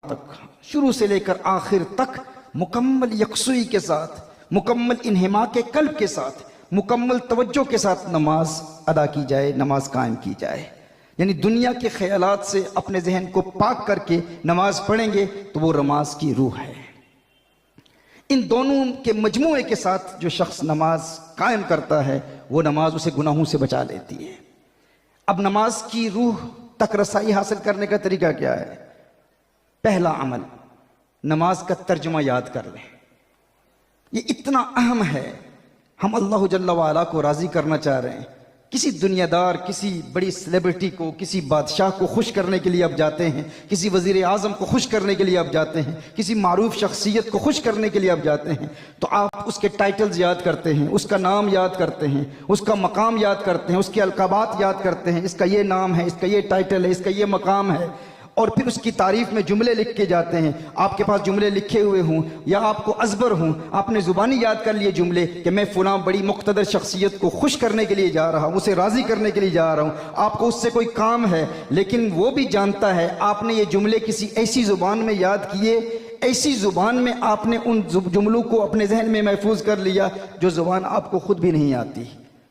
तक, शुरू से लेकर आखिर तक मुकम्मल यकसुई के साथ, मुकम्मल इन्हिमा के कल्ब के साथ, मुकम्मल तवज्जो के साथ नमाज अदा की जाए, नमाज कायम की जाए। यानी दुनिया के ख्यालात से अपने जहन को पाक करके नमाज पढ़ेंगे तो वो नमाज की रूह है। इन दोनों के मजमूए के साथ जो शख्स नमाज कायम करता है वो नमाज उसे गुनाहों से बचा लेती है। अब नमाज की रूह तक रसाई हासिल करने का तरीका क्या है? पहला अमल, नमाज का तर्जुमा याद कर लें। ये इतना अहम है। हम अल्लाह जल्ला वाला को राजी करना चाह रहे हैं। किसी दुनियादार, किसी बड़ी सेलिब्रिटी को, किसी बादशाह को खुश करने के लिए आप जाते हैं, किसी वजीर आजम को खुश करने के लिए आप जाते हैं, किसी मारूफ शख्सियत को खुश करने के लिए आप जाते हैं, तो आप उसके टाइटल्स याद करते हैं, उसका नाम याद करते हैं, उसका मकाम याद करते हैं, उसके अलकाबात याद करते हैं, इसका ये नाम है, इसका ये टाइटल है, इसका ये मकाम है, और फिर उसकी तारीफ में जुमले लिख के जाते हैं। आपके पास जुमले लिखे हुए हों या आपको अजबर हों, आपने जुबानी याद कर लिए जुमले कि मैं फुला बड़ी मुख्तदर शख्सियत को खुश करने के लिए जा रहा हूं, उसे राजी करने के लिए जा रहा हूं। आपको उससे कोई काम है, लेकिन वो भी जानता है आपने ये जुमले किसी ऐसी जुबान में याद किए, ऐसी जुबान में आपने उन जुमलों को अपने जहन में महफूज कर लिया जो जुबान आपको खुद भी नहीं आती।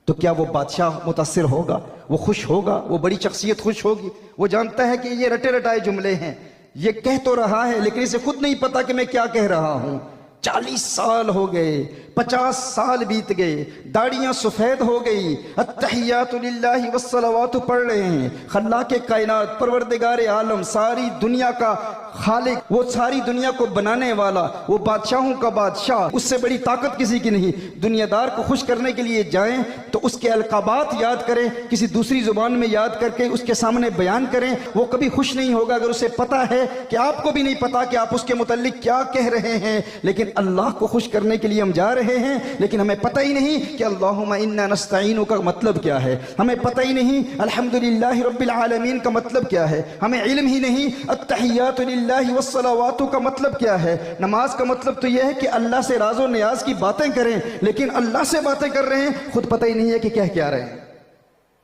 तो क्या वो बादशाह मुतासिर होगा? वो खुश होगा? वो बड़ी शख्सियत खुश होगी? वो जानता है कि ये रटे रटाए जुमले हैं, ये कह तो रहा है लेकिन इसे खुद नहीं पता कि मैं क्या कह रहा हूं। 40 साल हो गए, 50 साल बीत गए, दाढ़ियां सफेद हो गई, अत्तहियातु लिल्लाहि वस्सलावातु पढ़ रहे हैं। खल्लाके कायनात, परवरदिगार आलम, सारी दुनिया का खालिक, वो सारी दुनिया को बनाने वाला, वो बादशाहों का बादशाह, उससे बड़ी ताकत किसी की नहीं। दुनियादार को खुश करने के लिए जाएं तो उसके अलकाबात याद करें, किसी दूसरी जुबान में याद करके उसके सामने बयान करें। वो कभी खुश नहीं होगा अगर उसे पता है कि आपको भी नहीं पता कि आप उसके मुतल्लिक क्या कह रहे हैं। लेकिन अल्लाह को खुश करने के लिए हम जा रहे हैं, लेकिन हमें पता ही नहीं कि अल्लाहुम्मा इन्ना नस्तईनु का मतलब क्या है, हमें पता ही नहीं अल्हम्दुलिल्लाहि रब्बिल आलमीन का मतलब क्या है, हमें इल्म ही नहीं अत्तहियातु लिल्लाहि वस्सलावातु का मतलब क्या है। नमाज का मतलब तो यह है कि अल्लाह से राज़ो नियाज की बातें करें, लेकिन अल्लाह से बातें कर रहे हैं, खुद पता ही नहीं है कि कह क्या रहे हैं।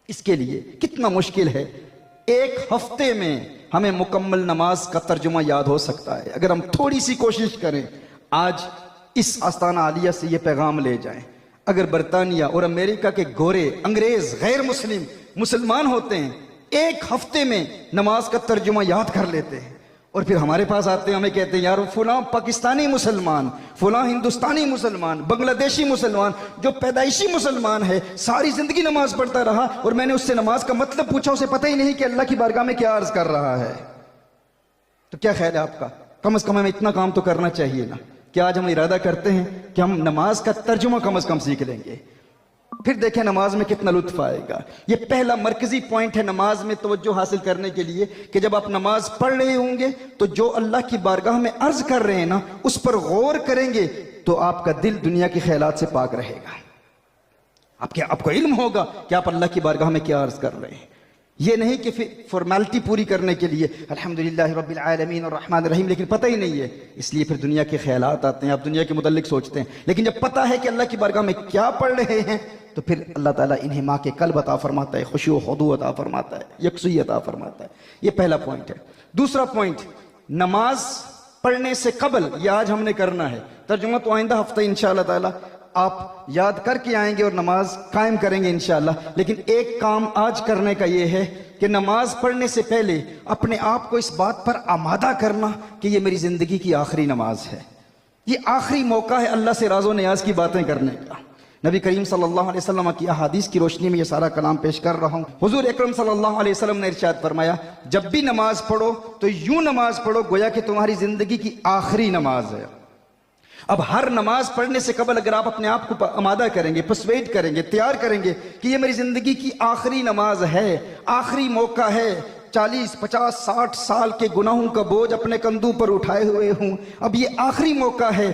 इसके लिए कितना मुश्किल है। एक हफ्ते में हमें मुकम्मल नमाज का तर्जुमा याद हो सकता है अगर हम थोड़ी सी कोशिश करें। आज इस आस्ताना आलिया से ये पैगाम ले जाएं, अगर बरतानिया और अमेरिका के गोरे, अंग्रेज, गैर मुस्लिम मुसलमान होते हैं, एक हफ्ते में नमाज का तर्जुमा याद कर लेते हैं और फिर हमारे पास आते हैं, हमें कहते हैं यार फुला पाकिस्तानी मुसलमान, फुला हिंदुस्तानी मुसलमान, बांग्लादेशी मुसलमान, जो पैदाइशी मुसलमान है, सारी जिंदगी नमाज पढ़ता रहा और मैंने उससे नमाज का मतलब पूछा, उसे पता ही नहीं कि अल्लाह की बारगाह में क्या अर्ज कर रहा है। तो क्या ख्याल है आपका? कम से कम हमें इतना काम तो करना चाहिए ना। क्या आज हम इरादा करते हैं कि हम नमाज का तर्जुमा कम से कम सीख लेंगे? फिर देखें नमाज में कितना लुत्फ आएगा। ये पहला मरकजी पॉइंट है नमाज में तवज्जो हासिल करने के लिए कि जब आप नमाज पढ़ रहे होंगे तो जो अल्लाह की बारगाह में अर्ज कर रहे हैं ना, उस पर गौर करेंगे तो आपका दिल दुनिया के ख्यालात से पाक रहेगा। आपको इल्म होगा कि आप अल्लाह की बारगाह में क्या अर्ज कर रहे हैं। ये नहीं कि फिर फॉर्मेलिटी पूरी करने के लिए अल्हम्दुलिल्लाह रब्बिल आलमीन और रहमान रहीम, लेकिन पता ही नहीं है, इसलिए फिर दुनिया के ख्यालात आते हैं, आप दुनिया के मुतल्लिक सोचते हैं। लेकिन जब पता है कि अल्लाह की बारगाह में क्या पढ़ रहे हैं तो फिर अल्लाह ताला इन्हिमा के कल्ब अता फरमाता है, खुशू खुदू अता फरमाता है, यकसुई अता फरमाता है। ये पहला पॉइंट है। दूसरा पॉइंट, नमाज पढ़ने से कबल, ये आज हमने करना है, तर्जुमा तो आइंदा हफ्ता इंशाअल्लाह ताला आप याद करके आएंगे और नमाज कायम करेंगे इंशाअल्लाह। लेकिन एक काम आज करने का ये है कि नमाज पढ़ने से पहले अपने आप को इस बात पर आमादा करना कि ये मेरी जिंदगी की आखिरी नमाज है, ये आखिरी मौका है अल्लाह से राज़ो नियाज की बातें करने का। नबी करीम सल्लल्लाहु अलैहि वसल्लम की अहादीस की रोशनी में ये सारा कलाम पेश कर रहा हूँ। हुजूर अकरम सल्लल्लाहु अलैहि वसल्लम ने इरशाद फरमाया, जब भी नमाज पढ़ो तो यूं नमाज पढ़ो गोया कि तुम्हारी जिंदगी की आखिरी नमाज है। अब हर नमाज पढ़ने से कबल अगर आप अपने आप को आमादा करेंगे, पर्सुएड करेंगे, तैयार करेंगे कि ये मेरी जिंदगी की आखिरी नमाज है, आखिरी मौका है, 40, 50, 60 साल के गुनाहों का बोझ अपने कंधों पर उठाए हुए हूं, अब ये आखिरी मौका है,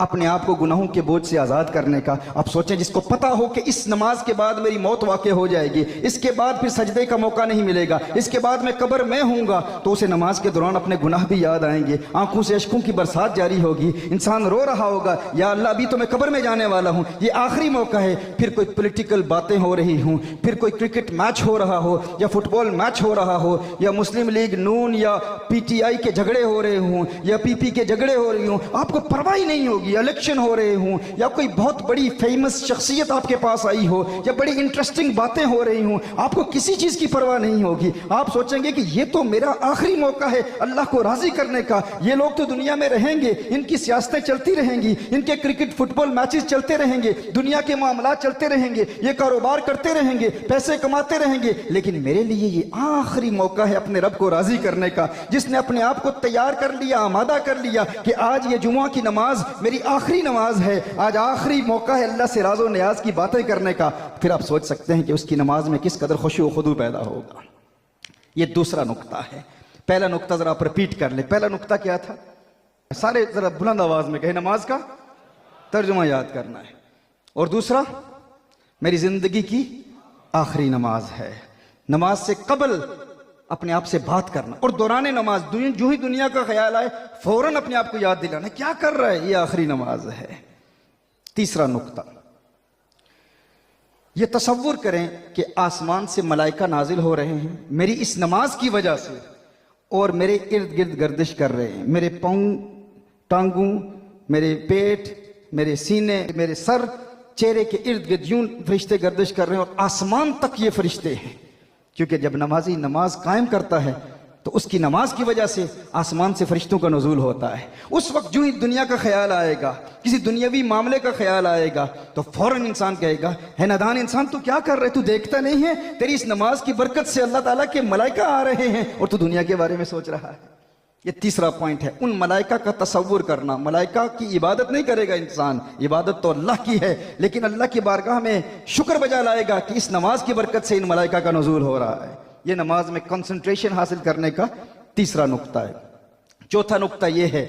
अपने आप को गुनाहों के बोझ से आज़ाद करने का। आप सोचें, जिसको पता हो कि इस नमाज के बाद मेरी मौत वाक़ हो जाएगी, इसके बाद फिर सजदे का मौका नहीं मिलेगा, इसके बाद मैं कब्र में हूँगा, तो उसे नमाज के दौरान अपने गुनाह भी याद आएंगे, आंखों से अश्कों की बरसात जारी होगी, इंसान रो रहा होगा, या अल्लाह अभी तो मैं कब्र में जाने वाला हूँ, ये आखिरी मौका है। फिर कोई पॉलिटिकल बातें हो रही हूँ, फिर कोई क्रिकेट मैच हो रहा हो, या फुटबॉल मैच हो रहा हो, या मुस्लिम लीग नून या PTI के झगड़े हो रहे हों, या PP के झगड़े हो रही हूँ, आपको परवाह ही नहीं होगी। इलेक्शन हो रहे हों, या कोई बहुत बड़ी फेमस शख्सियत आपके पास आई हो, या बड़ी इंटरेस्टिंग बातें हो रही हों, आपको किसी चीज़ की परवाह नहीं होगी। आप सोचेंगे कि ये तो मेरा आखिरी मौका है अल्लाह को राज़ी करने का। ये लोग तो दुनिया में रहेंगे, इनकी सियासतें चलती रहेंगी, इनके क्रिकेट फुटबॉल मैचेस चलते रहेंगे, दुनिया के मामला चलते रहेंगे, ये कारोबार करते रहेंगे, पैसे कमाते रहेंगे, लेकिन मेरे लिए ये आखिरी मौका है अपने रब को राज़ी करने का। जिसने अपने आप को तैयार कर लिया, आमादा कर लिया कि आज ये जुमा की नमाज मेरी आखिरी नमाज है, आज आखिरी मौका है अल्लाह से राज़ो नियाज की बातें करने का, फिर आप सोच सकते हैं कि उसकी नमाज में किस कदर खुशू खुदू पैदा होगा। ये दूसरा नुक्ता है। पहला नुक्ता जरा आप रिपीट कर ले। पहला नुक्ता क्या था? सारे जरा बुलंद आवाज में कहे, नमाज का तर्जुमा याद करना है। और दूसरा, मेरी जिंदगी की आखिरी नमाज है। नमाज से कबल अपने आप से बात करना, और दौरान नमाज जो ही दुनिया का ख्याल आए फौरन अपने आप को याद दिलाना, क्या कर रहा है, ये आखिरी नमाज है। तीसरा नुक्ता, ये तसव्वुर करें कि आसमान से मलाइका नाजिल हो रहे हैं मेरी इस नमाज की वजह से, और मेरे इर्द गिर्द गर्दिश कर रहे हैं। मेरे पाँव, टांगों, मेरे पेट, मेरे सीने, मेरे सर, चेहरे के इर्द गिर्द यूं फरिश्ते गर्दिश कर रहे हैं, और आसमान तक ये फरिश्ते हैं। क्योंकि जब नमाजी नमाज कायम करता है तो उसकी नमाज की वजह से आसमान से फरिश्तों का नुज़ूल होता है। उस वक्त जो ही दुनिया का ख्याल आएगा, किसी दुनियावी मामले का ख्याल आएगा, तो फौरन इंसान कहेगा, है नादान इंसान, तू क्या कर रहे, तू देखता नहीं है, तेरी इस नमाज की बरकत से अल्लाह ताला के मलाइका आ रहे हैं और तू दुनिया के बारे में सोच रहा है। ये तीसरा पॉइंट है, उन मलाइका का तसव्वुर करना। मलाइका की इबादत नहीं करेगा इंसान, इबादत तो अल्लाह की है, लेकिन अल्लाह की बारगाह में शुक्र बजा लाएगा कि इस नमाज की बरकत से इन मलाइका का नुज़ूल हो रहा है। ये नमाज में कंसंट्रेशन हासिल करने का तीसरा नुक्ता है। चौथा नुक्ता ये है,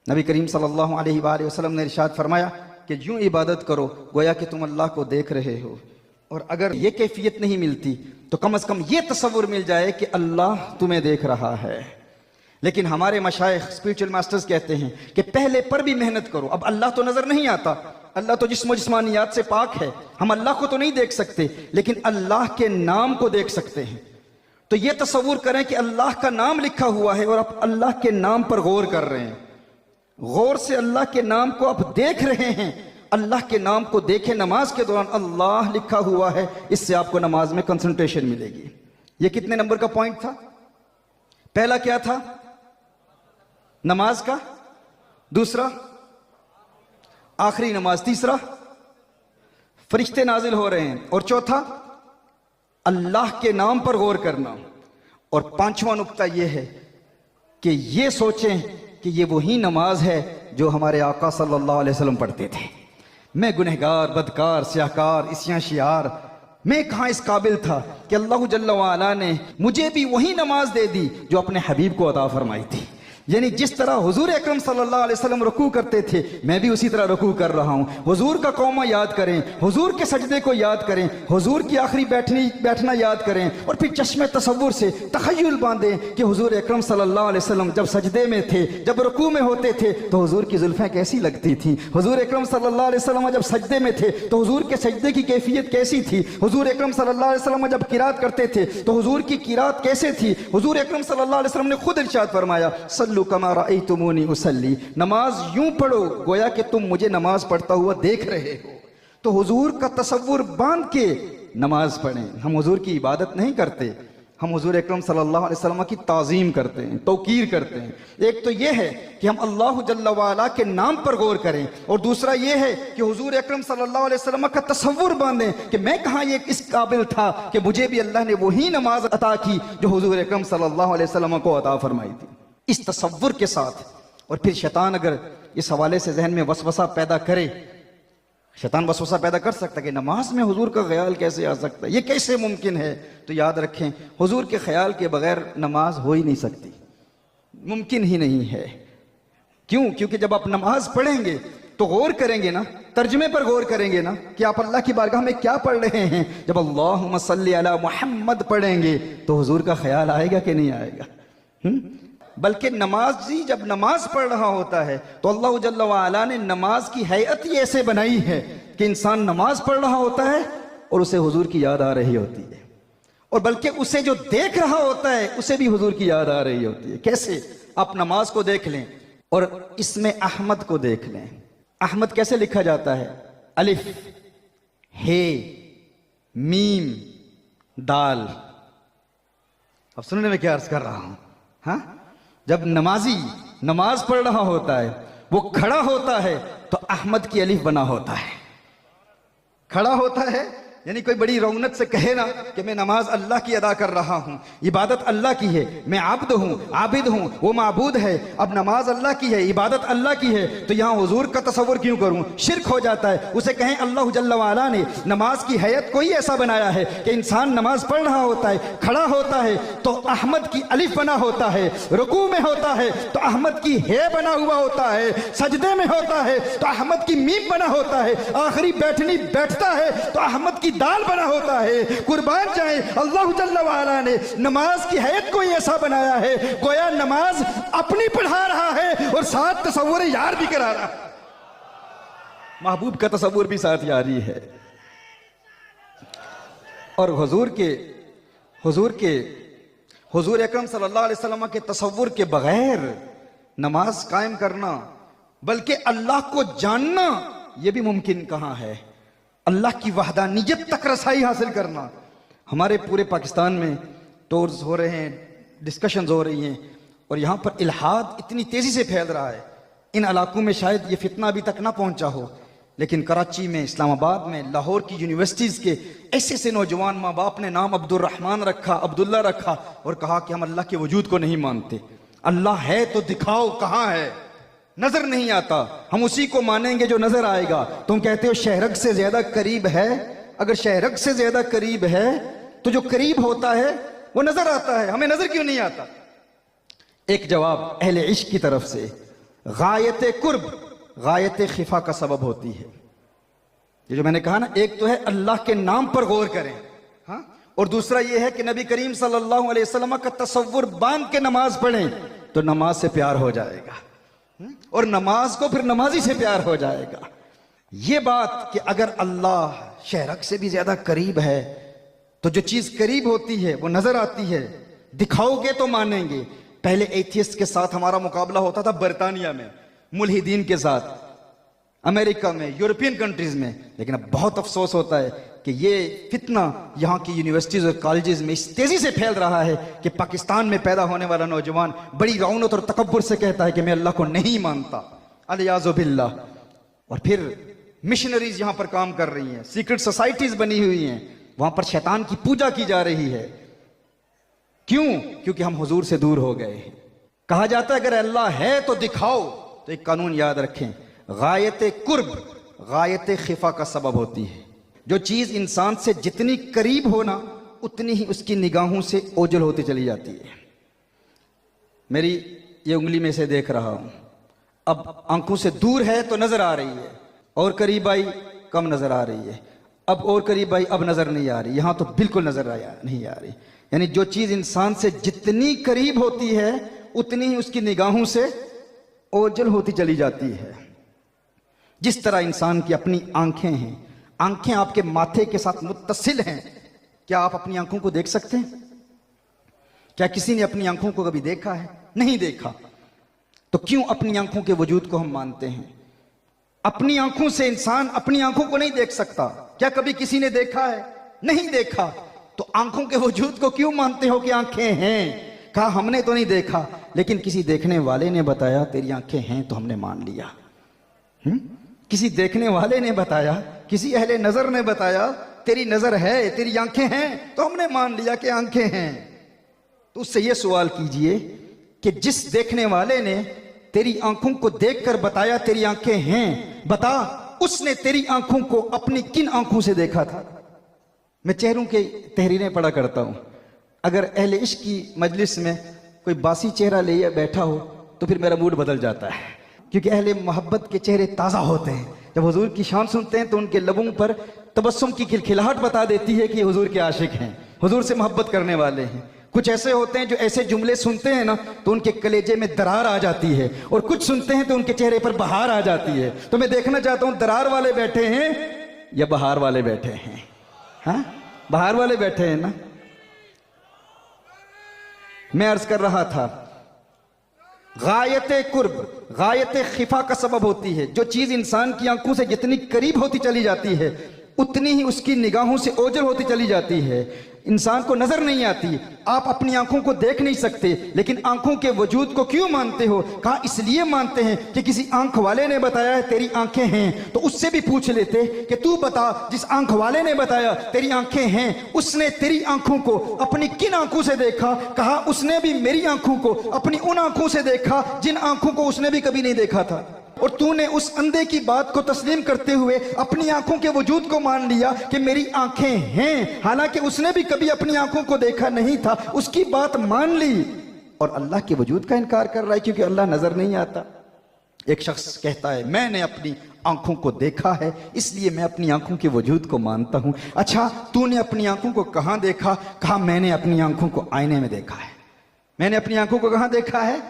नबी करीम सल्लल्लाहु अलैहि वसल्लम ने इरशाद फरमाया कि यूं इबादत करो गोया कि तुम अल्लाह को देख रहे हो, और अगर ये कैफियत नहीं मिलती तो कम से कम ये तसव्वुर मिल जाए कि अल्लाह तुम्हें देख रहा है। लेकिन हमारे मशाइख स्पिरिचुअल मास्टर्स कहते हैं कि पहले पर भी मेहनत करो। अब अल्लाह तो नजर नहीं आता, अल्लाह तो जिस्मानियात से पाक है, हम अल्लाह को तो नहीं देख सकते, लेकिन अल्लाह के नाम को देख सकते हैं। तो ये तसव्वुर करें कि अल्लाह का नाम लिखा हुआ है और आप अल्लाह के नाम पर गौर कर रहे हैं, गौर से अल्लाह के नाम को आप देख रहे हैं। अल्लाह के नाम को देखें, नमाज के दौरान अल्लाह लिखा हुआ है, इससे आपको नमाज में कंसंट्रेशन मिलेगी। ये कितने नंबर का पॉइंट था? पहला क्या था? नमाज का, दूसरा आखिरी नमाज, तीसरा फरिश्ते नाजिल हो रहे हैं, और चौथा अल्लाह के नाम पर गौर करना। और पांचवा नुक्ता यह है कि ये सोचें कि ये वही नमाज है जो हमारे आका सल्लल्लाहु अलैहि वसल्लम पढ़ते थे। मैं गुनहगार, बदकार, स्याहकार, इस्यां शियार, मैं कहां इस काबिल था कि अल्लाह जल्ल व अला ने मुझे भी वही नमाज दे दी जो अपने हबीब को अता फरमाई थी। यानी जिस तरह हुजूर अकरम सल्लल्लाहु अलैहि वसल्लम रुकू करते थे, मैं भी उसी तरह रुकू कर रहा हूँ। हुजूर का कौमा याद करें, हुजूर के सजदे को याद करें, हुजूर की आखिरी बैठना याद करें, और फिर चश्मे तसव्वुर से तखय्युल बांधें कि हुजूर अकरम सल्लल्लाहु अलैहि वसल्लम जब सजदे में थे, जब रुकू में होते थे तो हुजूर की जुल्फें कैसी लगती थी। हुजूर अकरम सल्लल्लाहु अलैहि वसल्लम जब सजदे में थे तो हुजूर के सजदे की कैफियत कैसी थी। हुजूर अकरम सल्लल्लाहु अलैहि वसल्लम जब किरात करते थे तो हुजूर की किरात कैसे थी। हुजूर अकरम सल्लल्लाहु अलैहि वसल्लम ने खुद इरशाद फरमाया, सल्लु कमा रअयतुम उसल्ली, नमाज यूं पढ़ो गोया कि तुम मुझे नमाज पढ़ता हुआ देख रहे हो। तो हुजूर का तसव्वुर बांध के नमाज पढ़ें। हम हुजूर की इबादत नहीं करते, हम हुजूर अकरम सल्लल्लाहु अलैहि वसल्लम की ताज़ीम करते हैं, तौकीर करते हैं। एक तो यह है कि हम अल्लाह जल्ल व अला के नाम पर गौर करें, और दूसरा यह है कि हुजूर अकरम सल्लल्लाहु अलैहि वसल्लम का तसव्वुर बांधें कि मैं कहाँ ये इस काबिल था कि मुझे भी अल्लाह ने वही नमाज अता की जो हुजूर अकरम सल्लल्लाहु अलैहि वसल्लम को अता फरमाई थी। इस तसव्वुर के साथ, और फिर शैतान अगर इस हवाले से जहन में वसवसा पैदा करे, शैतान वसवसा पैदा कर सकता है कि नमाज में हुजूर का ख्याल कैसे आ सकता है, ये कैसे मुमकिन है। तो याद रखें, हुजूर के ख्याल के बगैर नमाज हो ही नहीं सकती, मुमकिन ही नहीं है। क्यों? क्योंकि जब आप नमाज पढ़ेंगे तो गौर करेंगे ना, तर्जुमे पर गौर करेंगे ना कि आप अल्लाह की बारगाह में क्या पढ़ रहे हैं। जब अल्लाहुम्मा सल्ली अला मुहम्मद पढ़ेंगे तो हुजूर का ख्याल आएगा कि नहीं आएगा? बल्कि नमाजी जब नमाज पढ़ रहा होता है तो अल्लाह जल्ल व अला ने नमाज की हैयत ही ऐसे बनाई है कि इंसान नमाज पढ़ रहा होता है और उसे हुजूर की याद आ रही होती है, और बल्कि उसे जो देख रहा होता है उसे भी हुजूर की याद आ रही होती है। कैसे? आप नमाज को देख लें और इसमें अहमद को देख लें। अहमद कैसे लिखा जाता है? अलिफ, हे, मीम, दाल। अब सुनने में क्या अर्ज कर रहा हूं? हाँ, जब नमाजी नमाज पढ़ रहा होता है, वो खड़ा होता है तो अहमद की अलिफ बना होता है। खड़ा होता है यानी कोई बड़ी रौनक से कहे ना कि मैं नमाज अल्लाह की अदा कर रहा हूं, इबादत अल्लाह की है, मैं आब्द हूं, आबिद हूं, वो माबूद है। अब नमाज अल्लाह की है, इबादत अल्लाह की है, तो यहां हुजूर का तसव्वुर क्यों करूं? शिर्क हो जाता है। उसे कहें अल्लाह जल्ल व अला ने नमाज की हैयत को ही ऐसा बनाया है कि इंसान नमाज पढ़ रहा होता है, खड़ा होता है तो अहमद की अलिफ बना होता है, रुकू में होता है तो अहमद की हे बना हुआ होता है, सजदे में होता है तो अहमद की मीम बना होता है, आखिरी बैठनी बैठता है तो अहमद की दाल बना होता है। कुर्बान जाए, अल्लाह जल्ल व अला ने नमाज की हैयत को ही ऐसा बनाया है गोया नमाज अपनी पढ़ा रहा है और साथ तसव्वुर यार भी करा रहा है, महबूब का तसव्वुर भी साथ यारी है। और हुजूर अकरम सल्लल्लाहु अलैहि वसल्लम के तसव्वुर के बगैर नमाज कायम करना, बल्कि अल्लाह को जानना, यह भी मुमकिन कहां है। अल्लाह की वहदानियत तक रसाई हासिल करना। हमारे पूरे पाकिस्तान में टूर्स हो रहे हैं, डिस्कशंस हो रही हैं, और यहाँ पर इल्हाद इतनी तेज़ी से फैल रहा है। इन इलाकों में शायद ये फितना अभी तक ना पहुँचा हो, लेकिन कराची में, इस्लामाबाद में, लाहौर की यूनिवर्सिटीज़ के ऐसे ऐसे नौजवान माँ बाप ने नाम अब्दुर्रहमान रखा, अब्दुल्ला रखा और कहा कि हम अल्लाह के वजूद को नहीं मानते। अल्लाह है तो दिखाओ कहाँ है? नजर नहीं आता, हम उसी को मानेंगे जो नजर आएगा। तुम कहते हो शहरग से ज्यादा करीब है, अगर शहरग से ज्यादा करीब है तो जो करीब होता है वो नजर आता है, हमें नजर क्यों नहीं आता? एक जवाब अहले इश्क की तरफ से, गायत कुर्ब गायत खिफा का सबब होती है। ये जो मैंने कहा ना, एक तो है अल्लाह के नाम पर गौर करें, हाँ, और दूसरा ये है कि नबी करीम सल्लल्लाहु अलैहि वसल्लम का तसव्वुर बांध के नमाज पढ़ें तो नमाज से प्यार हो जाएगा, और नमाज को फिर नमाजी से प्यार हो जाएगा। ये बात कि अगर अल्लाह शहरक से भी ज्यादा करीब है तो जो चीज करीब होती है वो नजर आती है, दिखाओगे तो मानेंगे। पहले एथियस्ट के साथ हमारा मुकाबला होता था बरतानिया में, मुल्हिदीन के साथ, अमेरिका में, यूरोपियन कंट्रीज में, लेकिन अब बहुत अफसोस होता है कि ये फितना यहाँ की यूनिवर्सिटीज और कॉलेजेस में इस तेजी से फैल रहा है कि पाकिस्तान में पैदा होने वाला नौजवान बड़ी रौनक और तकब्बुर से कहता है कि मैं अल्लाह को नहीं मानता, अलियाज़ु बिल्लाह। और फिर मिशनरीज यहाँ पर काम कर रही हैं, सीक्रेट सोसाइटीज बनी हुई हैं, वहां पर शैतान की पूजा की जा रही है। क्यों? क्योंकि हम हुजूर से दूर हो गए। कहा जाता है अगर अल्लाह है तो दिखाओ, तो एक कानून याद रखें, गायत कुर्ब गायत खिफा का सबब होती है। जो चीज इंसान से जितनी करीब हो ना, उतनी ही उसकी निगाहों से ओझल होती चली जाती है। मेरी ये उंगली में से देख रहा हूं, अब आंखों से दूर है तो नजर आ रही है, और करीब आई कम नजर आ रही है, अब और करीब आई अब नजर नहीं आ रही, यहां तो बिल्कुल नजर नहीं आ रही। यानी जो चीज इंसान से जितनी करीब होती है उतनी ही उसकी निगाहों से ओझल होती चली जाती है। जिस तरह इंसान की अपनी आंखें हैं, आंखें आपके माथे के साथ मुत्तसिल हैं। क्या आप अपनी आंखों को देख सकते हैं? क्या किसी ने अपनी आंखों को कभी देखा है? नहीं देखा। तो क्यों अपनी आंखों के वजूद को हम मानते हैं? अपनी आंखों से इंसान अपनी आंखों को नहीं देख सकता। क्या कभी किसी ने देखा है? नहीं देखा। तो आंखों के वजूद को क्यों मानते हो कि आंखें हैं? कहा हमने तो नहीं देखा, लेकिन किसी देखने वाले ने बताया तेरी आंखें हैं तो हमने मान लिया। किसी देखने वाले ने बताया, किसी अहले नजर ने बताया तेरी नजर है, तेरी आंखें हैं, तो हमने मान लिया कि आंखें हैं। तो उससे यह सवाल कीजिए कि जिस देखने वाले ने तेरी आंखों को देखकर बताया तेरी आंखें हैं, बता उसने तेरी आंखों को अपनी किन आंखों से देखा था? मैं चेहरों के तहरीरें पढ़ा करता हूं। अगर अहले इश्क की मजलिस में कोई बासी चेहरा ले बैठा हो तो फिर मेरा मूड बदल जाता है। क्योंकि अहले मोहब्बत के चेहरे ताज़ा होते हैं। जब हुजूर की शान सुनते हैं तो उनके लबों पर तबस्सुम की खिलखिलाहट बता देती है कि हुजूर के आशिक हैं, हुजूर से मोहब्बत करने वाले हैं। कुछ ऐसे होते हैं जो ऐसे जुमले सुनते हैं ना तो उनके कलेजे में दरार आ जाती है, और कुछ सुनते हैं तो उनके चेहरे पर बहार आ जाती है। तो मैं देखना चाहता हूं दरार वाले बैठे हैं या बहार वाले बैठे हैं? हाँ, बहार वाले बैठे हैं ना। मैं अर्ज कर रहा था, गायत कुर्ब गायत खिफा का सबब होती है। जो चीज इंसान की आंखों से जितनी करीब होती चली जाती है उतनी ही उसकी निगाहों से ओझल होती चली जाती है, इंसान को नजर नहीं आती। आप अपनी आंखों को देख नहीं सकते, लेकिन आंखों के वजूद को क्यों मानते हो? कहा इसलिए मानते हैं कि किसी आंख वाले ने बताया है तेरी आंखें हैं, तो उससे भी पूछ लेते कि तू बता, जिस आंख वाले ने बताया तेरी आंखें हैं, उसने तेरी आंखों को अपनी किन आंखों से देखा? कहा उसने भी मेरी आंखों को अपनी उन आंखों से देखा जिन आंखों को उसने भी कभी नहीं देखा था। और तूने उस अंधे की बात को तस्लीम करते हुए अपनी आंखों के वजूद को मान लिया कि मेरी आंखें हैं, हालांकि उसने भी कभी अपनी आंखों को देखा नहीं था, उसकी बात मान ली और अल्लाह के वजूद का इनकार कर रहा है क्योंकि अल्लाह नजर नहीं आता। एक शख्स कहता है मैंने अपनी आंखों को देखा है इसलिए मैं अपनी आंखों के वजूद को मानता हूं। अच्छा, तूने अपनी आंखों को कहां देखा? कहा मैंने अपनी आंखों को आईने में देखा है। मैंने अपनी आंखों को कहां देखा है?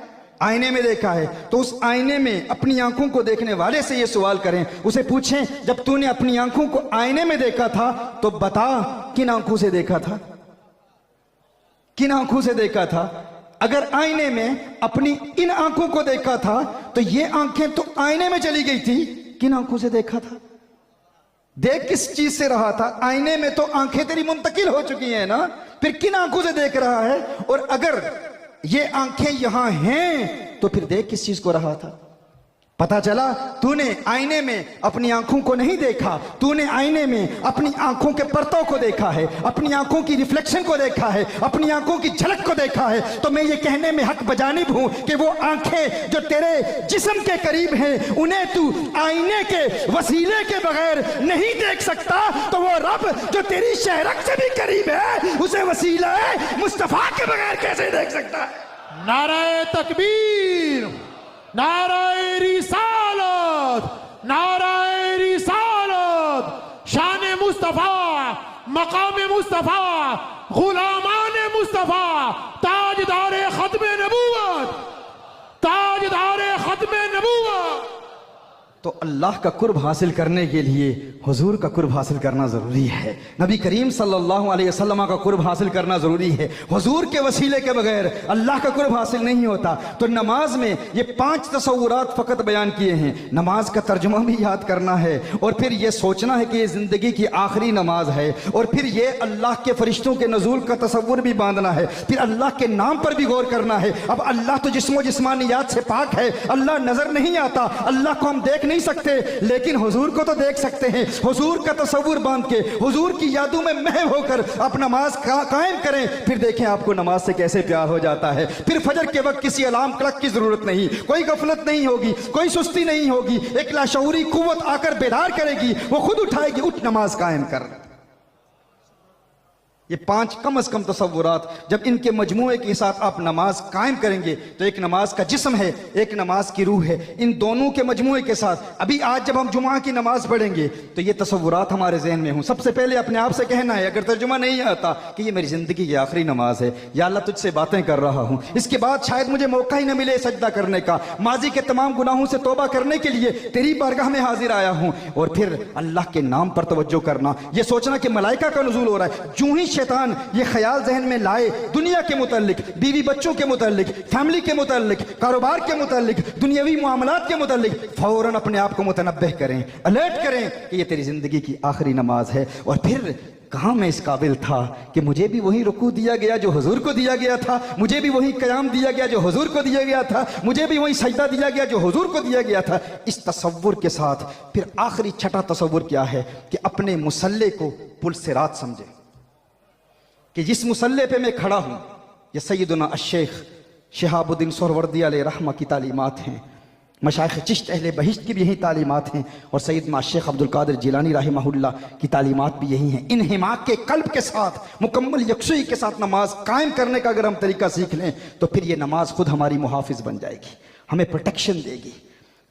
आईने में देखा है। तो उस आईने में अपनी आंखों को देखने वाले से ये सवाल करें, उसे पूछें जब तूने अपनी आंखों को आईने में देखा था तो बता किन आंखों से देखा था? किन आंखों से देखा था? अगर आईने में अपनी इन आंखों को देखा था तो ये आंखें तो आईने में चली गई थी, किन आंखों से देखा था? देख किस चीज से रहा था? आईने में तो आंखें तेरी मुंतकिल हो चुकी हैं ना, फिर किन आंखों से देख रहा है? और अगर ये आंखें यहां हैं तो फिर देख किस चीज को रहा था? पता चला तूने आईने में अपनी आंखों को नहीं देखा, तूने आईने में अपनी आंखों के पर्तों को देखा है, अपनी आंखों की रिफ्लेक्शन को देखा है, अपनी आंखों की झलक को देखा है। तो मैं ये कहने में हक बजानिब हूं कि वो आंखें जो तेरे जिस्म के करीब हैं उन्हें तू आईने के वसीले के बगैर नहीं देख सकता, तो वो रब जो तेरी शहरक से भी करीब है उसे वसीला मुस्तफा के बगैर कैसे देख सकता है? नाराए तकबीर, नाराए रिसालत, नाराए रिसालत, शान मुस्तफा, मकाम मुस्तफा, गुलामान मुस्तफा, ताजदारे खत्मे नबूवत, ताजदारे खत्मे नबूवत। तो अल्लाह का कुर्ब हासिल करने के लिए हुजूर का कुर्ब हासिल करना ज़रूरी है, नबी करीम सल्लल्लाहु अलैहि वसल्लम का कुर्ब हासिल करना ज़रूरी है। हुजूर के वसीले के बगैर अल्लाह का कुर्ब हासिल नहीं होता। तो नमाज में ये 5 तसव्वुरात फ़कत बयान किए हैं। नमाज का तर्जुमा भी याद करना है, और फिर ये सोचना है कि ये ज़िंदगी की आखिरी नमाज है, और फिर ये अल्लाह के फरिश्तों के नज़ूल का तसव्वुर भी बांधना है, फिर अल्लाह के नाम पर भी गौर करना है। अब अल्लाह तो जिस्मो जिस्मानियात से पाक है, अल्लाह नज़र नहीं आता, अल्लाह को हम देख नहीं सकते, लेकिन हुजूर को तो देख सकते हैं। हुजूर का तसव्वुर बांध के हुजूर की यादों में महव होकर आप नमाज कायम करें, फिर देखें आपको नमाज से कैसे प्यार हो जाता है। फिर फजर के वक्त किसी अलार्म क्लॉक की जरूरत नहीं, कोई गफलत नहीं होगी, कोई सुस्ती नहीं होगी, एक लाशऊरी कुव्वत आकर बेदार करेगी, वो खुद उठाएगी, उठ नमाज कायम कर। ये 5 कम से कम तसव्वुरात जब इनके मजमूए के साथ आप नमाज कायम करेंगे तो एक नमाज का जिस्म है, एक नमाज की रूह है। इन दोनों के मजमूए के साथ अभी आज जब हम जुमा की नमाज पढ़ेंगे तो ये तसव्वुरात हमारे जहन में हों। सबसे पहले अपने आप से कहना है, अगर तर्जुमा नहीं आता, कि ये मेरी जिंदगी की आखिरी नमाज है, या अल्लाह तुझसे बातें कर रहा हूँ, इसके बाद शायद मुझे मौका ही न मिले सजदा करने का, माजी के तमाम गुनाहों से तौबा करने के लिए तेरी बारगाह में हाजिर आया हूँ। और फिर अल्लाह के नाम पर तवज्जो करना, यह सोचना कि मलाइका का नुज़ूल हो रहा है। जूं ही शैतान ये ख्याल जहन में लाए दुनिया के मुताल्लिक, बीवी बच्चों के मुताल्लिक, फैमिली के मुताल्लिक, कारोबार के मुताल्लिक, दुनियावी मामलात के मुताल्लिक, फौरन अपने आप को मुतनब्बह करें, अलर्ट करें कि ये तेरी जिंदगी की आखिरी नमाज है। और फिर कहाँ मैं इस काबिल था कि मुझे भी वही रुकू दिया गया जो हुजूर को दिया गया था, मुझे भी वही क़याम दिया गया जो हुजूर को दिया गया था, मुझे भी वही सजदा दिया गया जो हुजूर को दिया गया था। इस तसव्वुर के साथ फिर आखिरी छठा तसव्वुर क्या है कि अपने मुसल्ले को पुल सिरात समझे, कि जिस मुसल्ले पे मैं खड़ा हूं ये सैयदना अश-शेख शिहाबुद्दीन सोहरवर्दी अलैहि रहमा की तालीमात हैं, मशाइख चिश्त अहले बहिश्त की भी यही तालीमात हैं, और सैयदना शेख अब्दुल कादिर जिलानी रहमहुल्लाह की तालीमात भी यही हैं। इन हिमाक के कल्ब के साथ मुकम्मल यकसुई के साथ नमाज कायम करने का अगर हम तरीका सीख लें तो फिर ये नमाज खुद हमारी मुहाफिज बन जाएगी, हमें प्रोटेक्शन देगी।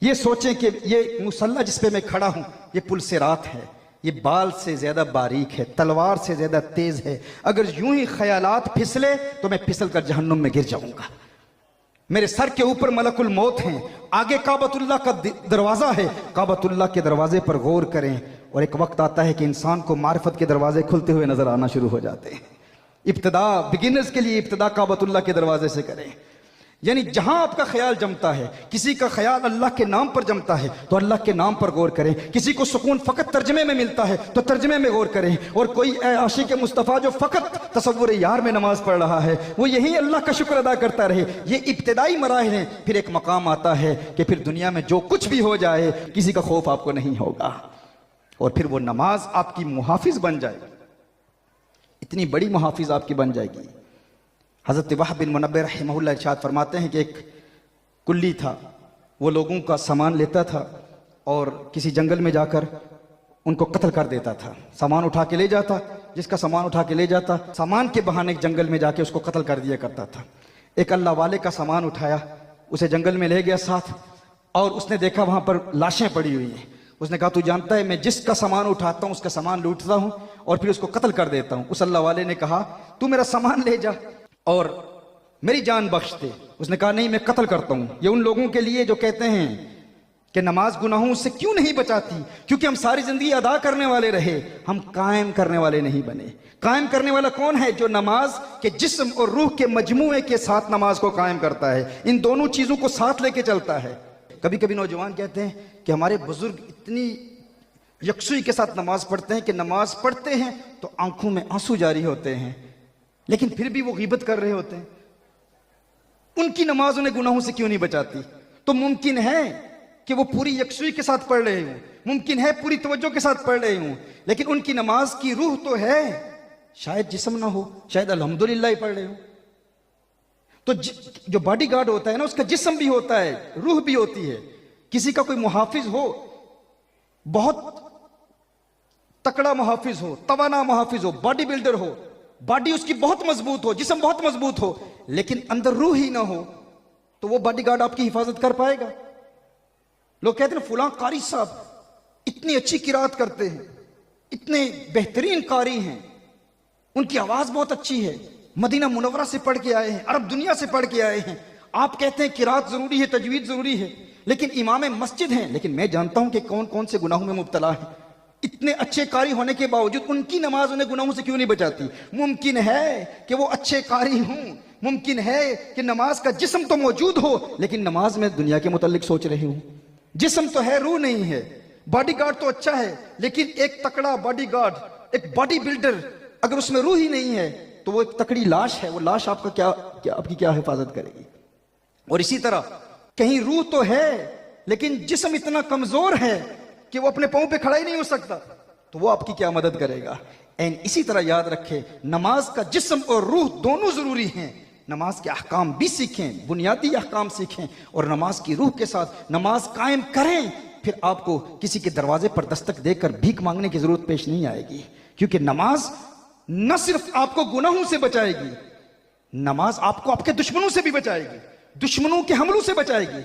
ये सोचें कि ये मुसल्ला जिस पे मैं खड़ा हूं ये पुलसिरात है, ये बाल से ज्यादा बारीक है, तलवार से ज्यादा तेज है। अगर यूं ही ख्यालात फिसले तो मैं फिसल कर जहन्नुम में गिर जाऊंगा। मेरे सर के ऊपर मलकुल मौत हैं, आगे काबतुल्लाह का दरवाजा है, काबतुल्लाह के दरवाजे पर गौर करें। और एक वक्त आता है कि इंसान को मारिफत के दरवाजे खुलते हुए नजर आना शुरू हो जाते हैं। इब्तिदा बिगिनर्स के लिए इब्तिदा काबतुल्लाह के दरवाजे से करें। यानी जहां आपका ख्याल जमता है, किसी का ख्याल अल्लाह के नाम पर जमता है तो अल्लाह के नाम पर गौर करें। किसी को सुकून फकत तर्जमे में मिलता है तो तर्जमे में गौर करें। और कोई आशिक मुस्तफ़ा जो फकत तसव्वुर यार में नमाज पढ़ रहा है वो यही अल्लाह का शुक्र अदा करता रहे। ये इब्तिदाई मराहिल हैं। फिर एक मकाम आता है कि फिर दुनिया में जो कुछ भी हो जाए किसी का खौफ आपको नहीं होगा। और फिर वो नमाज आपकी मुहाफिज बन जाएगी, इतनी बड़ी मुहाफिज आपकी बन जाएगी। हज़रत वहाब बिन मुनब्बिह रहमहुल्लाह इरशाद फरमाते हैं कि एक कुल्ली था, वो लोगों का सामान लेता था और किसी जंगल में जाकर उनको कत्ल कर देता था। सामान उठा के ले जाता, जिसका सामान उठा के ले जाता सामान के बहाने जंगल में जाके उसको कत्ल कर दिया करता था। एक अल्लाह वाले का सामान उठाया, उसे जंगल में ले गया साथ, और उसने देखा वहां पर लाशें पड़ी हुई हैं। उसने कहा तू जानता है मैं जिसका सामान उठाता हूं उसका सामान लूटता हूं और फिर उसको कत्ल कर देता हूं। उस अल्लाह वाले ने कहा तू मेरा सामान ले जा और मेरी जान बख्श दे। उसने कहा नहीं मैं कत्ल करता हूं। ये उन लोगों के लिए जो कहते हैं कि नमाज गुनाहों से क्यों नहीं बचाती, क्योंकि हम सारी जिंदगी अदा करने वाले रहे, हम कायम करने वाले नहीं बने। कायम करने वाला कौन है? जो नमाज के जिस्म और रूह के मजमूए के साथ नमाज को कायम करता है, इन दोनों चीजों को साथ लेके चलता है। कभी कभी नौजवान कहते हैं कि हमारे बुजुर्ग इतनी यकसुई के साथ नमाज पढ़ते हैं कि नमाज पढ़ते हैं तो आंखों में आंसू जारी होते हैं, लेकिन फिर भी वो गीबत कर रहे होते हैं। उनकी नमाज उन्हें गुनाहों से क्यों नहीं बचाती? तो मुमकिन है कि वो पूरी यकसुई के साथ पढ़ रहे हों, मुमकिन है पूरी तवज्जो के साथ पढ़ रहे हों, लेकिन उनकी नमाज की रूह तो है, शायद जिस्म ना हो, शायद अल्हम्दुलिल्लाह ही पढ़ रहे हो। तो जो बॉडी गार्ड होता है ना उसका जिस्म भी होता है, रूह भी होती है। किसी का कोई मुहाफिज हो, बहुत तकड़ा मुहाफिज हो, तवाना मुहाफिज हो, बॉडी बिल्डर हो, बॉडी उसकी बहुत मजबूत हो, जिस्म बहुत मजबूत हो, लेकिन अंदर रूह ही ना हो तो वो बॉडी गार्ड आपकी हिफाजत कर पाएगा? लोग कहते हैं फुलां कारी साहब इतनी अच्छी किरात करते हैं, इतने बेहतरीन कारी हैं, उनकी आवाज बहुत अच्छी है, मदीना मुनव्वरा से पढ़ के आए हैं, अरब दुनिया से पढ़ के आए हैं। आप कहते हैं किरात जरूरी है, तजवीद जरूरी है, लेकिन इमाम मस्जिद हैं, लेकिन मैं जानता हूं कि कौन कौन से गुनाहों में मुब्तला है। इतने अच्छे कारी होने के बावजूद उनकी नमाज उन्हें गुनाहों से क्यों नहीं बचाती? मुमकिन है कि वो अच्छे कारी हों, मुमकिन है कि नमाज का जिस्म तो मौजूद हो लेकिन नमाज में दुनिया के मुतालिक सोच रहे हो। जिस्म तो है, रूह नहीं है। बॉडी गार्ड तो अच्छा है, लेकिन एक तकड़ा बॉडी गार्ड, एक बॉडी बिल्डर, अगर उसमें रूह ही नहीं है तो वो एक तकड़ी लाश है। वो लाश आपका आपकी क्या हिफाजत करेगी? और इसी तरह कहीं रूह तो है लेकिन जिस्म इतना कमजोर है कि वो अपने पांव पे खड़ा ही नहीं हो सकता, तो वो आपकी क्या मदद करेगा? एंड इसी तरह याद रखें, नमाज का जिस्म और रूह दोनों जरूरी हैं। नमाज के अहकाम भी सीखें, बुनियादी अहकाम सीखें, और नमाज की रूह के साथ नमाज कायम करें। फिर आपको किसी के दरवाजे पर दस्तक देकर भीख मांगने की जरूरत पेश नहीं आएगी, क्योंकि नमाज न सिर्फ आपको गुनाहों से बचाएगी, नमाज आपको आपके दुश्मनों से भी बचाएगी, दुश्मनों के हमलों से बचाएगी।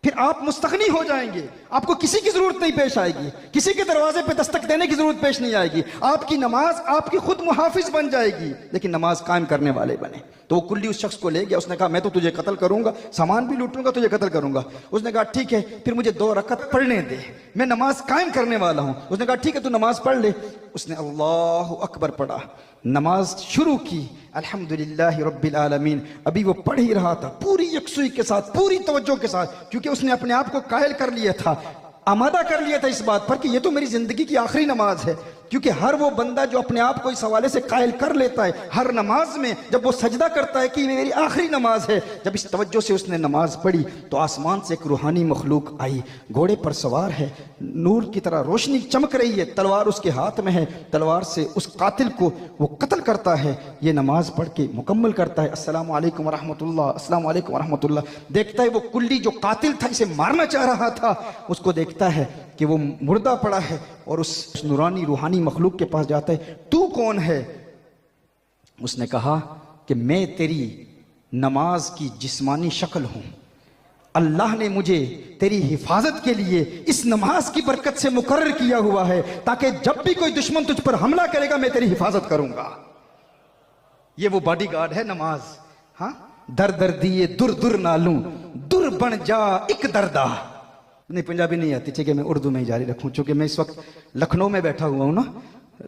फिर आप मुस्तगनी हो जाएंगे, आपको किसी की जरूरत नहीं पेश आएगी, किसी के दरवाजे पे दस्तक देने की जरूरत पेश नहीं आएगी। आपकी नमाज आपकी खुद मुहाफिज बन जाएगी, लेकिन नमाज कायम करने वाले बने। तो वो कुल्ली उस शख्स को ले गया, उसने कहा मैं तो तुझे कत्ल करूंगा, सामान भी लूटूंगा, तुझे कत्ल करूंगा। उसने कहा ठीक है, फिर मुझे 2 रकअत पढ़ने दे, मैं नमाज कायम करने वाला हूं। उसने कहा ठीक है, तू नमाज पढ़ ले। उसने अल्लाह अकबर पढ़ा, नमाज शुरू की, अल्हम्दुलिल्लाह रब्बिल आलमीन। अभी वो पढ़ ही रहा था पूरी यकसुई के साथ, पूरी तवज्जो के साथ, क्योंकि उसने अपने आप को कायल कर लिया था, आमादा कर लिया था इस बात पर कि ये तो मेरी जिंदगी की आखिरी नमाज है। क्योंकि हर वो बंदा जो अपने आप को इस हवाले से कायल कर लेता है, हर नमाज में जब वो सजदा करता है कि ये मेरी आखिरी नमाज है, जब इस तवज्जो से उसने नमाज पढ़ी तो आसमान से एक रूहानी मखलूक आई, घोड़े पर सवार है, नूर की तरह रोशनी चमक रही है, तलवार उसके हाथ में है, तलवार से उस कातिल को वो कत्ल करता है। ये नमाज पढ़ के मुकम्मल करता है, अस्सलामु अलैकुम रहमतुल्लाह, अस्सलामु अलैकुम रहमतुल्लाह। देखता है वो कुल्ली जो कातिल था, इसे मारना चाह रहा था, उसको देखता है कि वो मुर्दा पड़ा है, और उस नूरानी रूहानी मखलूक के पास जाता है, तू कौन है? उसने कहा कि मैं तेरी नमाज की जिस्मानी शक्ल हूं, अल्लाह ने मुझे तेरी हिफाजत के लिए इस नमाज की बरकत से मुकर्रर किया हुआ है, ताकि जब भी कोई दुश्मन तुझ पर हमला करेगा मैं तेरी हिफाजत करूंगा। ये वो बॉडीगार्ड है नमाज। हाँ, दर दर दिए दुर दुर नालूं, दुर बन जा एक दरदा। नहीं, पंजाबी नहीं आती, ठीक है, मैं उर्दू में ही जारी रखूं, चूंकि मैं इस वक्त लखनऊ में बैठा हुआ हूं ना,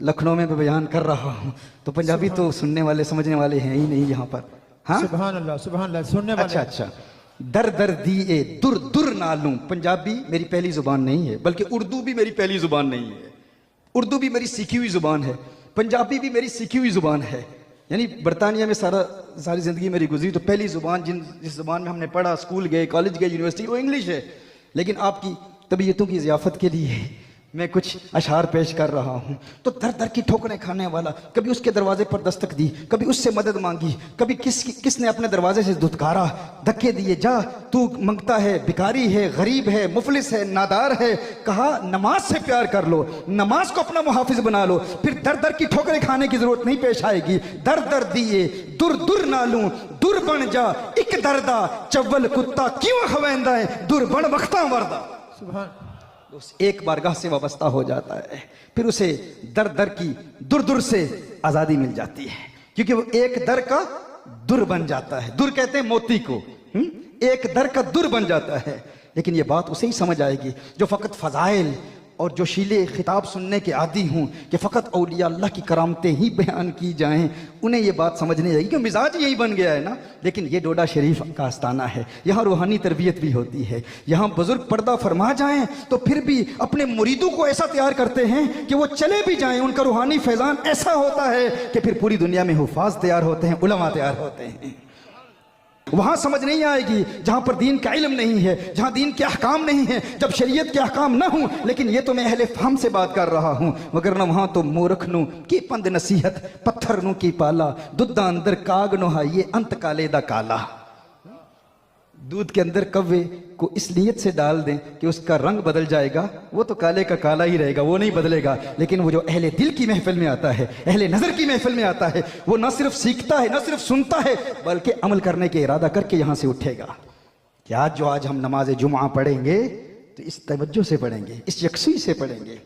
लखनऊ में मैं बयान कर रहा हूं, तो पंजाबी तो सुनने वाले समझने वाले हैं ही नहीं यहाँ पर। हाँ, सुभान अल्लाह, सुभान अल्लाह, सुनने वाले। अच्छा अच्छा, दर दर दिए दुर दुर नालूं। पंजाबी मेरी पहली जुबान नहीं है, बल्कि उर्दू भी मेरी पहली जुबान नहीं है। उर्दू भी मेरी सीखी हुई जुबान है, पंजाबी भी मेरी सीखी हुई जुबान है। यानी बरतानिया में सारी जिंदगी मेरी गुजरी, तो पहली जुबान जिस जुबान में हमने पढ़ा, स्कूल गए, कॉलेज गए, यूनिवर्सिटी, वो इंग्लिश है। लेकिन आपकी तबीयतों की ज़ियाफत के लिए मैं कुछ अशार पेश कर रहा हूं। तो दर दर की ठोकरें खाने वाला, कभी उसके दरवाजे पर दस्तक दी, कभी उससे मदद मांगी, कभी किसने अपने दरवाजे से धुतकारा, धक्के दिए, जा तू मंगता है, भिखारी है, गरीब है, मुफलिस है, नादार है। कहा नमाज से प्यार कर लो, नमाज को अपना मुहाफिज बना लो, फिर दर दर की ठोकरें खाने की जरूरत नहीं पेश आएगी। दर दर दिए दुर दुर नालूं, दुर बन जा एक दरदा, चव्वल कुत्ता क्यों खवेंदा है, दुर बन वक्ता वर्दा। सुभान। एक बारगाह से वाबस्ता हो जाता है, फिर उसे दर दर की दुर दुर से आजादी मिल जाती है, क्योंकि वो एक दर का दुर बन जाता है। दुर कहते हैं मोती को, एक दर का दुर बन जाता है। लेकिन ये बात उसे ही समझ आएगी जो फकत फजाइल और जो शीले खिताब सुनने के आदी हूं कि फकत औलिया अल्लाह की करामतें ही बयान की जाएं, उन्हें ये बात समझ नहीं आएगी कि मिजाज यही बन गया है ना। लेकिन ये डोडा शरीफ का आस्ताना है, यहाँ रूहानी तरबियत भी होती है। यहाँ बुजुर्ग पर्दा फरमा जाएं तो फिर भी अपने मुरीदों को ऐसा तैयार करते हैं कि वो चले भी जाएं, उनका रूहानी फैजान ऐसा होता है कि फिर पूरी दुनिया में हुफाज तैयार होते हैं, उलमा तैयार होते हैं। वहां समझ नहीं आएगी जहां पर दीन का इल्म नहीं है, जहां दीन के अहकाम नहीं है, जब शरीयत के अहकाम ना हो। लेकिन ये तो मैं अहले फहम से बात कर रहा हूं, मगर न वहां तो मूर्ख नु की पंद नसीहत, पत्थर नु की पाला, दुद्धा अंदर काग नोहा ये अंत काले दा काला। दूध के अंदर कव्वे को इस नीयत से डाल दें कि उसका रंग बदल जाएगा, वो तो काले का काला ही रहेगा, वो नहीं बदलेगा। लेकिन वो जो अहले दिल की महफिल में आता है, अहले नजर की महफिल में आता है, वो न सिर्फ सीखता है, न सिर्फ सुनता है, बल्कि अमल करने के इरादा करके यहां से उठेगा कि आज हम नमाज जुमा पढ़ेंगे तो इस तवज्जो से पढ़ेंगे, इस यकसुई से पढ़ेंगे,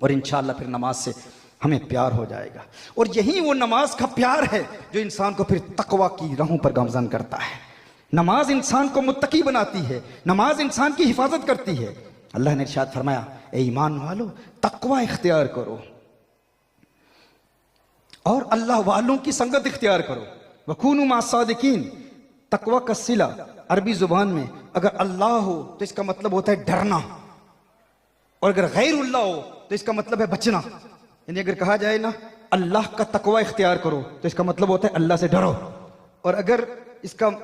और इंशाअल्लाह फिर नमाज से हमें प्यार हो जाएगा। और यही वो नमाज का प्यार है जो इंसान को फिर तकवा की राहों पर गामजन करता है। नमाज इंसान को मुत्तकी बनाती है, नमाज इंसान की हिफाजत करती है। अल्लाह ने इरशाद फरमाया, ए ईमान वालो तकवा इख्तियार करो और अल्लाह वालों की संगत इख्तियार करो, वकूनु मास्सादिकीन। तकवा का सिला अरबी जुबान में अगर अल्लाह हो तो इसका मतलब होता है डरना, और अगर गैरुल्लाह हो तो इसका मतलब है बचना। यानी अगर कहा जाए ना अल्लाह का तकवा इख्तियार करो तो इसका मतलब होता है अल्लाह से डरो, और अगर इसका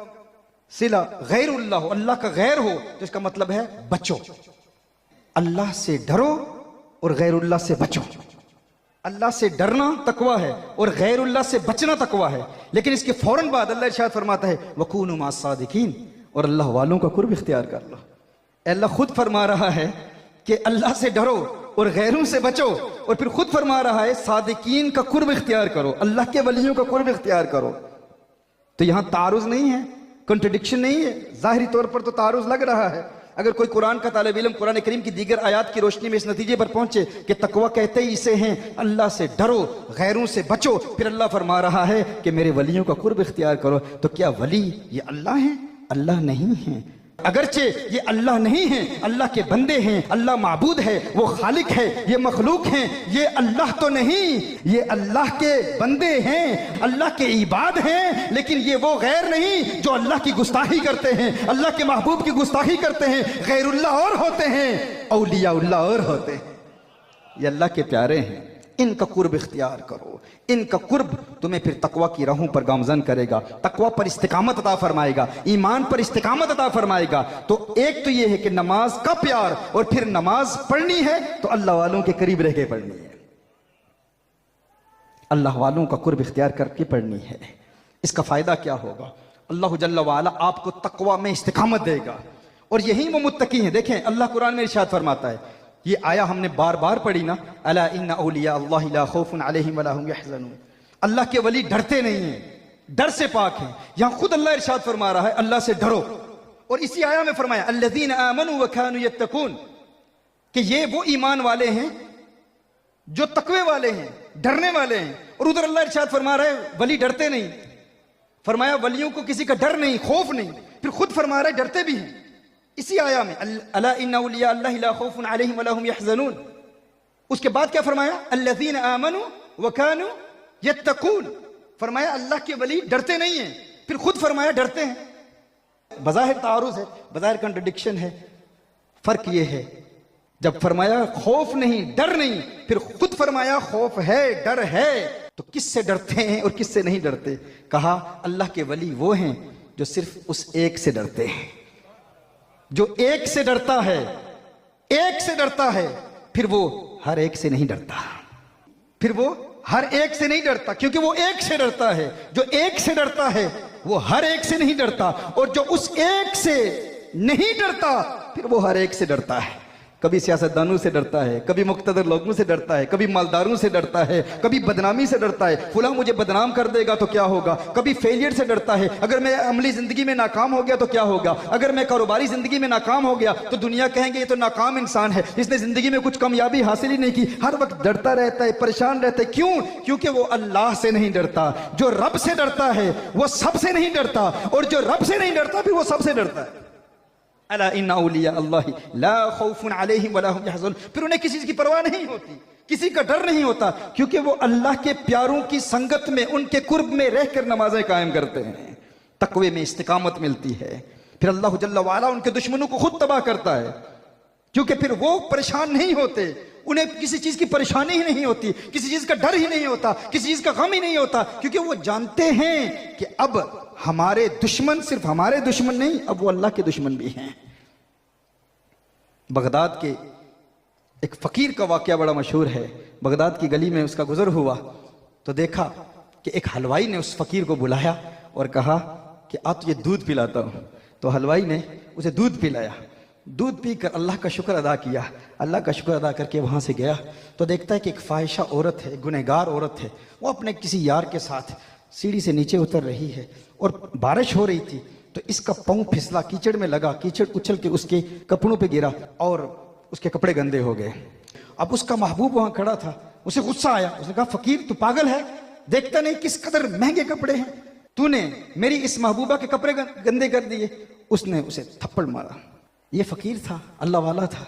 सिला गैरुल्लाह हो, अल्लाह का गैर हो, तो इसका मतलब है बचो। अल्लाह से डरो और गैरुल्लाह से बचो। अल्लाह से डरना तकवा है और गैरुल्लाह से बचना तकवा है। लेकिन इसके फौरन बाद अल्लाह इरशाद फरमाता है वकूनु मास्सादिकीन, और अल्लाह वालों का कुर्ब इख्तियार कर लो। अल्लाह खुद फरमा रहा है कि अल्लाह से डरो और गैरों से बचो, और फिर खुद फरमा रहा है सादिकीन का कुर्ब इख्तियार करो, अल्लाह के वलियों का कुर्ब इख्तियार करो। तो यहां तारुज नहीं है, कंट्रडिक्शन नहीं है। जाहिरी तौर पर तो तारुज लग रहा है। अगर कोई कुरान का तालिब इल्म कुरान करीम की दीगर आयात की रोशनी में इस नतीजे पर पहुंचे कि तकवा कहते ही इसे हैं अल्लाह से डरो गैरों से बचो, फिर अल्लाह फरमा रहा है कि मेरे वलियों का कुर्ब इख्तियार करो, तो क्या वली ये अल्लाह है? अल्लाह नहीं है। अगरचे ये अल्लाह नहीं है, अल्लाह के बंदे हैं, अल्लाह माबूद है, वो खालिक है, ये मखलूक हैं, ये अल्लाह तो नहीं, ये अल्लाह के बंदे हैं, अल्लाह के इबाद हैं। लेकिन ये वो गैर नहीं जो अल्लाह की गुस्ताखी करते हैं, अल्लाह के महबूब की गुस्ताखी करते हैं। गैरुल्लाह और होते हैं, औलियाउल्लाह और होते हैं। ये अल्लाह के प्यारे हैं, इनका कुर्ब इख्तियार करो। इनका कुर्ब तुम्हें फिर तकवा की राहों पर गामजन करेगा, तकवा पर इस्तिकामत अता फरमाएगा, ईमान पर इस्तिकामत अता फरमाएगा। तो एक तो यह है कि नमाज का प्यार, और फिर नमाज पढ़नी है तो अल्लाह वालों के करीब रह के पढ़नी है, अल्लाह वालों का कुर्ब इख्तियार करके पढ़नी है। इसका फायदा क्या होगा? अल्लाह जल्ला वाला आपको तकवा में इस्तिकामत देगा, और यही वो मुत्तकी हैं। देखें अल्लाह कुरान में इरशाद फरमाता है, ये आया हमने बार बार पढ़ी ना, अला इन्ना औलिया अल्लाह ला खौफुन अलैहिम वला हुम यहज़नून। अल्लाह के वली डरते नहीं हैं, डर से पाक हैं। यहां खुद अल्लाह इरशाद फरमा रहा है अल्लाह से डरो, और इसी आया में फरमाया अल्लज़ीना आमनू व कानू यत्तकून, कि ये वो ईमान वाले हैं जो तकवे वाले हैं, डरने वाले हैं। और उधर अल्लाह इरशाद फरमा रहा है वली डरते नहीं, फरमाया वलियों को किसी का डर नहीं, खौफ नहीं। फिर खुद फरमा रहा है डरते भी हैं इसी आया में, अला इन्ना औलिया अल्लाह ला खौफुन अलैहिम वला हुम यहज़नून। उसके बाद क्या फरमाया, अल्लज़ीना आमनू व कानू यत्तकून, फरमाया अल्लाह के वली डरते नहीं हैं। फिर खुद फरमाया डरते हैं। बज़ाहिर तारुज़ है, बज़ाहिर कंट्रडिक्शन है। फर्क ये है, जब फरमाया खौफ नहीं, डर नहीं, फिर खुद फरमाया खौफ है, डर है, तो किससे डरते हैं और किससे नहीं डरते? कहा अल्लाह के वली वो हैं जो सिर्फ उस एक से डरते हैं, जो एक से डरता है, एक से डरता है, फिर वो हर एक से नहीं डरता, फिर वो हर एक से नहीं डरता, क्योंकि वो एक से डरता है। जो एक से डरता है वो हर एक से नहीं डरता, और जो उस एक से नहीं डरता फिर वो हर एक से डरता है। कभी सियासतदानों से डरता है, कभी मुक्तदर लोगों से डरता है, कभी मालदारों से डरता है, कभी बदनामी से डरता है, फुला मुझे बदनाम कर देगा तो क्या होगा, कभी फेलियर से डरता है, अगर मैं अमली जिंदगी में नाकाम हो गया तो क्या होगा, अगर मैं कारोबारी जिंदगी में नाकाम हो गया तो दुनिया कहेंगे ये तो नाकाम इंसान है, इसने जिंदगी में कुछ कामयाबी हासिल ही नहीं की। हर वक्त डरता रहता है, परेशान रहता है। क्यों? क्योंकि वो अल्लाह से नहीं डरता। जो रब से डरता है वो सबसे नहीं डरता, और जो रब से नहीं डरता फिर वो सबसे डरता है। अला इन्ना औलिया अल्लाह ला खौफुन अलैहिम वला हुम यहज़नून। फिर उन्हें किसी की परवाह नहीं होती, किसी का डर नहीं होता, क्योंकि वो अल्लाह के प्यारों की संगत में, उनके कुर्ब में रहकर नमाजें कायम करते हैं, तकवे में इस्तिकामत मिलती है। फिर अल्लाह जल्ला वाला उनके दुश्मनों को खुद तबाह करता है, क्योंकि फिर वो परेशान नहीं होते, उन्हें किसी चीज की परेशानी ही नहीं होती, किसी चीज का डर ही नहीं होता, किसी चीज का गम ही नहीं होता, क्योंकि वो जानते हैं कि अब हमारे दुश्मन सिर्फ हमारे दुश्मन नहीं, अब वो अल्लाह के दुश्मन भी हैं। बगदाद के एक फकीर का वाकया बड़ा मशहूर है। बगदाद की गली में उसका गुजर हुआ तो देखा कि एक हलवाई ने उस फकीर को बुलाया और कहा कि आ तुझे दूध पिलाता हूं। तो हलवाई ने उसे दूध पिलाया। दूध पीकर अल्लाह का शुक्र अदा किया। अल्लाह का शुक्र अदा करके वहाँ से गया तो देखता है कि एक फाहिशा औरत है, गुनहगार औरत है, वो अपने किसी यार के साथ सीढ़ी से नीचे उतर रही है और बारिश हो रही थी तो इसका पाँव फिसला, कीचड़ में लगा, कीचड़ उछल के उसके कपड़ों पे गिरा और उसके कपड़े गंदे हो गए। अब उसका महबूब वहाँ खड़ा था, उसे गुस्सा आया। उसने कहा फकीर तू पागल है, देखता नहीं किस कदर महंगे कपड़े हैं, तूने मेरी इस महबूबा के कपड़े गंदे कर दिए। उसने उसे थप्पड़ मारा। ये फकीर था, अल्लाह वाला था,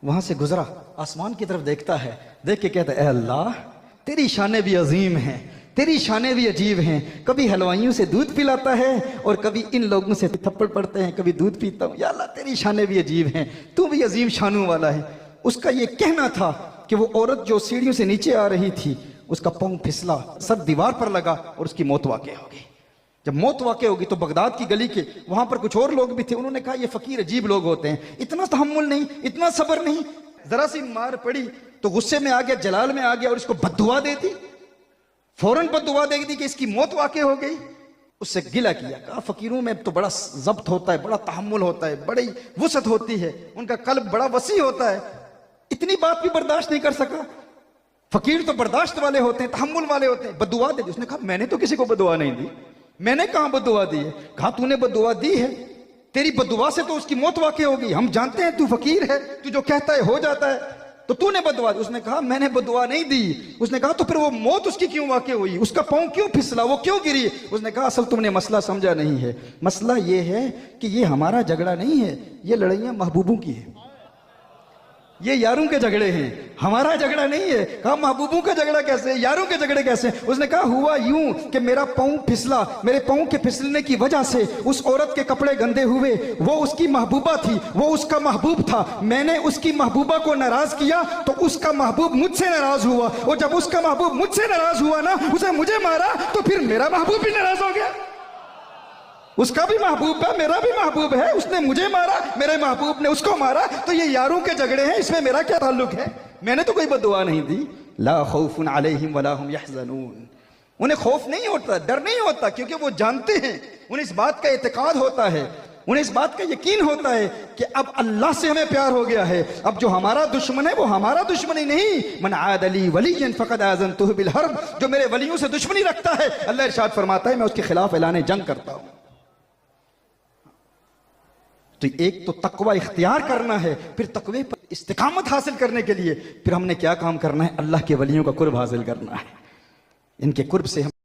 वहां से गुजरा, आसमान की तरफ देखता है, देख के कहता है अल्लाह तेरी शाने भी अजीम हैं, तेरी शाने भी अजीब हैं। कभी हलवाइयों से दूध पिलाता है और कभी इन लोगों से थप्पड़ पड़ते हैं, कभी दूध पीता हूं। या अल्लाह तेरी शाने भी अजीब हैं, तू भी अजीम शानों वाला है। उसका ये कहना था कि वो औरत जो सीढ़ियों से नीचे आ रही थी उसका पाँव फिसला, सर दीवार पर लगा और उसकी मौत वाक़ हो गई। जब मौत वाक़ होगी तो बगदाद की गली के वहां पर कुछ और लोग भी थे, उन्होंने कहा ये फकीर अजीब लोग होते हैं, इतना तहम्मुल नहीं, इतना सब्र नहीं। जरा सी मार पड़ी तो गुस्से में आ गया, जलाल में आ गया और इसको बद्दुआ दे दी, फौरन बद्दुआ दे दी कि इसकी मौत वाक़ हो गई। उससे गिला किया, कहा फकीरों में तो बड़ा जब्त होता है, बड़ा तहम्मुल होता है, बड़ी वसअत होती है, उनका कल्ब बड़ा वसी होता है, इतनी बात भी बर्दाश्त नहीं कर सका। फकीर तो बर्दाश्त वाले होते हैं, तहम्मुल वाले होते हैं, बद्दुआ दे दी। उसने कहा मैंने तो किसी को बद्दुआ नहीं दी, मैंने कहां बद्दुआ दी है। कहा तूने बद्दुआ दी है, तेरी बद्दुआ से तो उसकी मौत वाक़ होगी, हम जानते हैं तू फकीर है, तू जो कहता है हो जाता है, तो तूने बद्दुआ दी। उसने कहा मैंने बद्दुआ नहीं दी। उसने कहा तो फिर वो मौत उसकी क्यों वाक़ हुई, उसका पाँव क्यों फिसला, वो क्यों गिरी। उसने कहा असल तुमने मसला समझा नहीं है, मसला ये है कि ये हमारा झगड़ा नहीं है, ये लड़ाइयाँ महबूबों की है, ये यारों के झगड़े हैं, हमारा झगड़ा नहीं है। कहा महबूबों का झगड़ा कैसे, यारों के झगड़े कैसे। उसने कहा हुआ यूं कि मेरा पाँव फिसला, मेरे पाँव के फिसलने की वजह से उस औरत के कपड़े गंदे हुए, वो उसकी महबूबा थी, वो उसका महबूब था, मैंने उसकी महबूबा को नाराज किया तो उसका महबूब मुझसे नाराज हुआ, और जब उसका महबूब मुझसे नाराज हुआ ना, उसे मुझे मारा तो फिर मेरा महबूब भी नाराज हो गया। उसका भी महबूब है, मेरा भी महबूब है, उसने मुझे मारा, मेरे महबूब ने उसको मारा, तो ये यारों के झगड़े हैं, इसमें मेरा क्या ताल्लुक है, मैंने तो कोई बद्दुआ नहीं दी। ला खौफुन अलैहिम वला हुम यहज़नून, उन्हें खौफ नहीं होता, डर नहीं होता, क्योंकि वो जानते हैं, उन्हें इस बात का इत्तेकाद होता है, उन्हें इस बात का यकीन होता है कि अब अल्लाह से हमें प्यार हो गया है, अब जो हमारा दुश्मन है वो हमारा दुश्मन ही नहीं। मन आद अली वलियन फक़द आज़नतुहु बिल हर्ब, जो मेरे वलियों से दुश्मनी रखता है, अल्लाह इरशाद फरमाता है मैं उसके खिलाफ ऐलान जंग करता हूं। तो एक तो तकवा इख्तियार करना है, फिर तकवे पर इस्तिकामत हासिल करने के लिए फिर हमने क्या काम करना है? अल्लाह के वलियों का कुर्ब हासिल करना है। इनके कुर्ब से हम